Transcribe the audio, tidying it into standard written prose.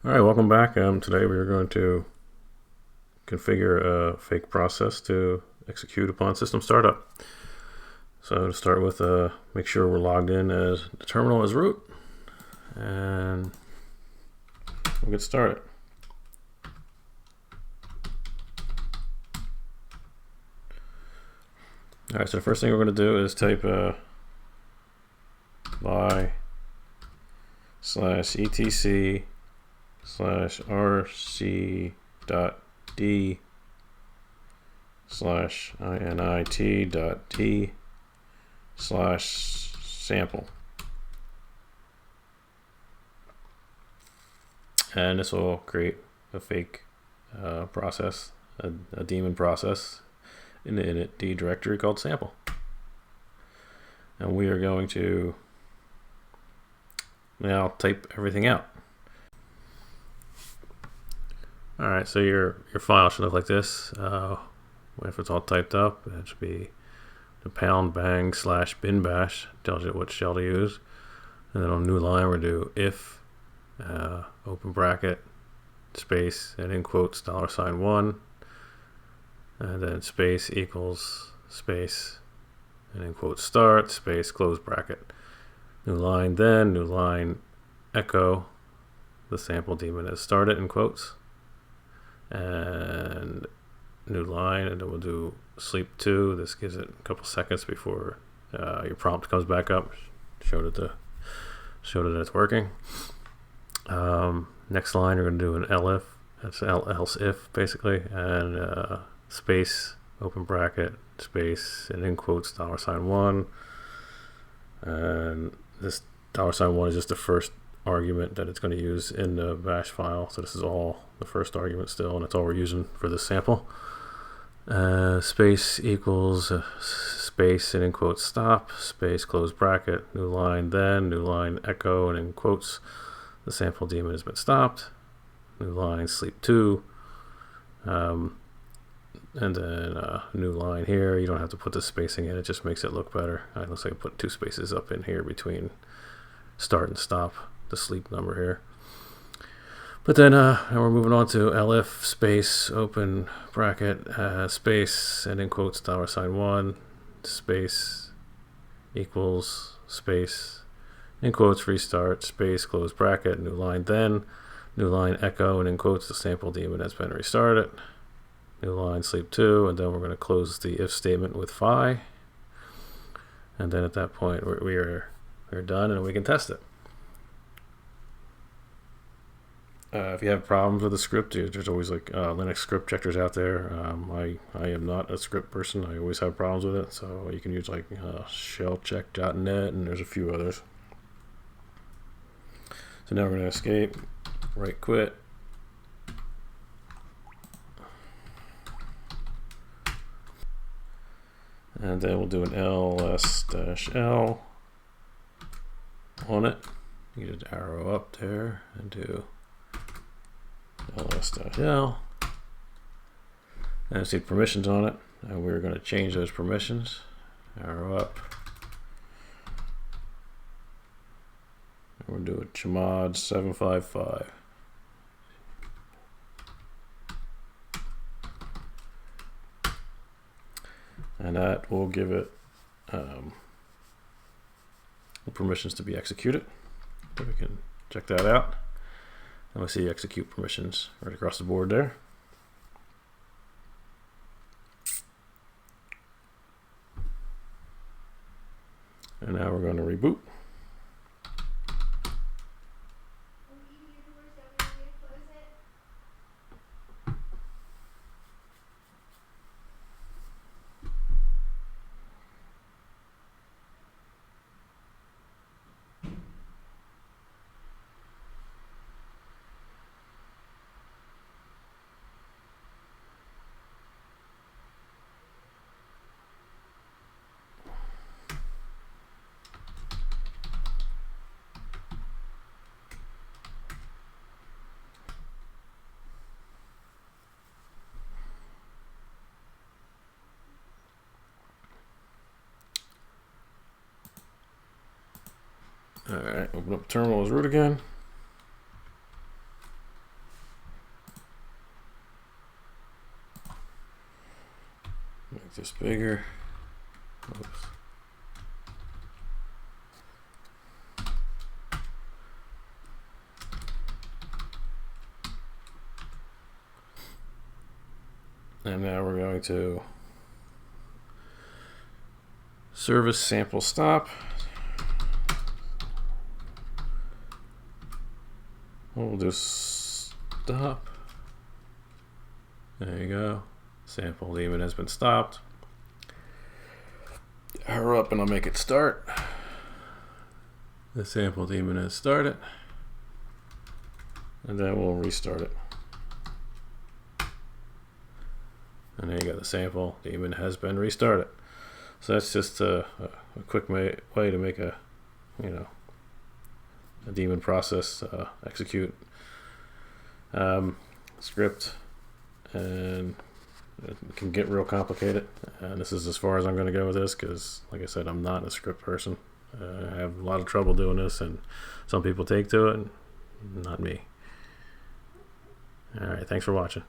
All right, welcome back. Today we are going to configure a fake process to execute upon system startup. So to start with, make sure we're logged in as the terminal as root, and we'll get started. All right, so the first thing we're going to do is type by/etc/rc.d/init.d/sample. And this will create a fake process, a daemon process in the init.d directory called sample. And we are going to now type everything out. All right, so your file should look like this. If it's all typed up, it should be the #bang/bin bash, tells you what shell to use. And then on new line, we're going to do if open bracket space and in quotes $1, and then space equals space and in quotes start space close bracket. New line, then new line echo the sample daemon has started in quotes, and new line, and then we'll do sleep 2. This gives it a couple seconds before your prompt comes back up, show that it's working. Next line, we're going to do an elif, that's else if basically, and space open bracket space and in quotes $1, and this $1 is just the first argument that it's going to use in the bash file. So this is all the first argument still, and that's all we're using for this sample. Space equals space and in quotes stop space close bracket, new line, then new line echo and in quotes the sample daemon has been stopped, new line sleep 2, and then new line here. You don't have to put the spacing in, it just makes it look better. It looks like I put 2 spaces up in here between start and stop the sleep number here. But then now we're moving on to elif space open bracket space and in quotes $1 space equals space in quotes restart space close bracket, new line, then new line echo and in quotes the sample daemon has been restarted, new line sleep 2, and then we're going to close the if statement with phi, and then at that point we're done and we can test it. If you have problems with the script, there's always like Linux script checkers out there. I am not a script person. I always have problems with it. So you can use like shellcheck.net, and there's a few others. So now we're going to escape, right quit. And then we'll do an ls-l on it. You just arrow up there and do ls-l, and see permissions on it, and we're going to change those permissions. Arrow up, and we'll do a chmod 755, and that will give it permissions to be executed. So we can check that out. And we see execute permissions right across the board there. And now we're going to reboot. All right, open up terminal as root again. this bigger. Oops. And now we're going to service sample stop. We'll do stop. There you go. Sample daemon has been stopped. Hurry up and I'll make it start. The sample daemon has started. And then we'll restart it. And there you go, the sample daemon has been restarted. So that's just a quick way to make a daemon process execute script, and it can get real complicated. And this is as far as I'm going to go with this because, like I said, I'm not a script person. I have a lot of trouble doing this, and some people take to it, and not me. All right, thanks for watching.